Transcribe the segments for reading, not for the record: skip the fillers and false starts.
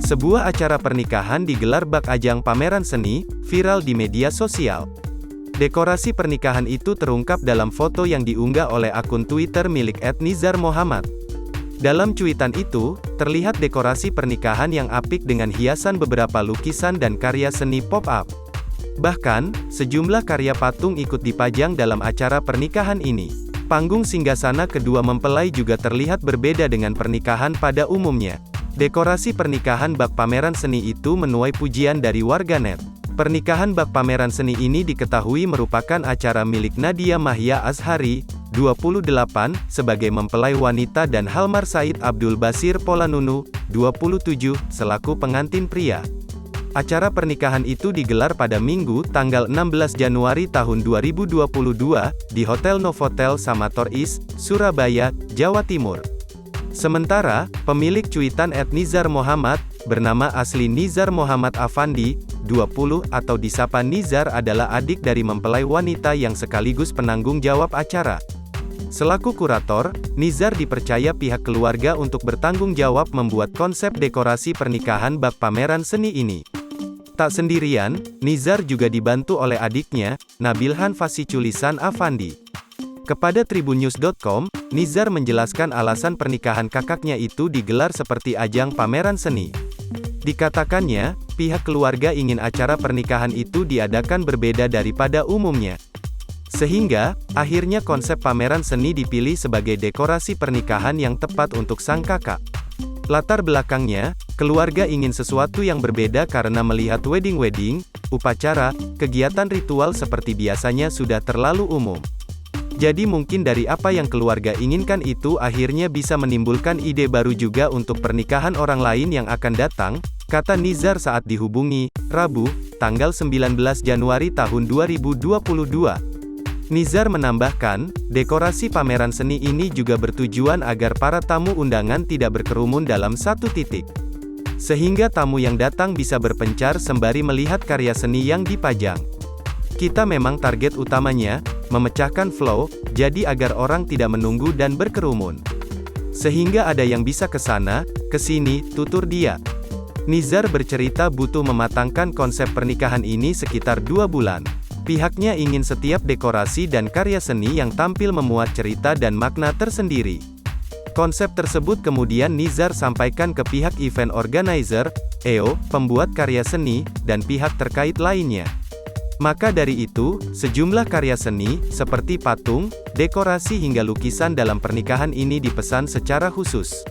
Sebuah acara pernikahan digelar bak ajang pameran seni, viral di media sosial. Dekorasi pernikahan itu terungkap dalam foto yang diunggah oleh akun Twitter milik @nizar_mohamad. Dalam cuitan itu, terlihat dekorasi pernikahan yang apik dengan hiasan beberapa lukisan dan karya seni pop-up. Bahkan, sejumlah karya patung ikut dipajang dalam acara pernikahan ini. Panggung singgasana kedua mempelai juga terlihat berbeda dengan pernikahan pada umumnya. Dekorasi pernikahan bak pameran seni itu menuai pujian dari warganet. Pernikahan bak pameran seni ini diketahui merupakan acara milik Nadia Mahya Azhari, 28, sebagai mempelai wanita dan Halmar Said Abdul Basir Polanunu, 27, selaku pengantin pria. Acara pernikahan itu digelar pada Minggu, tanggal 16 Januari tahun 2022, di Hotel Novotel Samator East, Surabaya, Jawa Timur. Sementara, pemilik cuitan @nizar_mohamad, bernama asli Nizar Muhammad Afandi, 20, atau disapa Nizar adalah adik dari mempelai wanita yang sekaligus penanggung jawab acara. Selaku kurator, Nizar dipercaya pihak keluarga untuk bertanggung jawab membuat konsep dekorasi pernikahan bak pameran seni ini. Tak sendirian, Nizar juga dibantu oleh adiknya, Nabilhan Fasiculisan Afandi. Kepada tribunnews.com, Nizar menjelaskan alasan pernikahan kakaknya itu digelar seperti ajang pameran seni. Dikatakannya, pihak keluarga ingin acara pernikahan itu diadakan berbeda daripada umumnya. Sehingga, akhirnya konsep pameran seni dipilih sebagai dekorasi pernikahan yang tepat untuk sang kakak. Latar belakangnya, keluarga ingin sesuatu yang berbeda karena melihat wedding, upacara, kegiatan ritual seperti biasanya sudah terlalu umum. Jadi mungkin dari apa yang keluarga inginkan itu akhirnya bisa menimbulkan ide baru juga untuk pernikahan orang lain yang akan datang, kata Nizar saat dihubungi, Rabu, tanggal 19 Januari tahun 2022. Nizar menambahkan, dekorasi pameran seni ini juga bertujuan agar para tamu undangan tidak berkerumun dalam satu titik. Sehingga tamu yang datang bisa berpencar sembari melihat karya seni yang dipajang. Kita memang target utamanya, memecahkan flow, jadi agar orang tidak menunggu dan berkerumun. Sehingga ada yang bisa ke sana, ke sini, tutur dia. Nizar bercerita butuh mematangkan konsep pernikahan ini sekitar 2 bulan. Pihaknya ingin setiap dekorasi dan karya seni yang tampil memuat cerita dan makna tersendiri. Konsep tersebut kemudian Nizar sampaikan ke pihak event organizer, EO, pembuat karya seni, dan pihak terkait lainnya. Maka dari itu, sejumlah karya seni, seperti patung, dekorasi hingga lukisan dalam pernikahan ini dipesan secara khusus.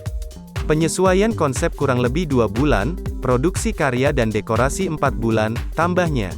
Penyesuaian konsep kurang lebih 2 bulan, produksi karya dan dekorasi 4 bulan, tambahnya.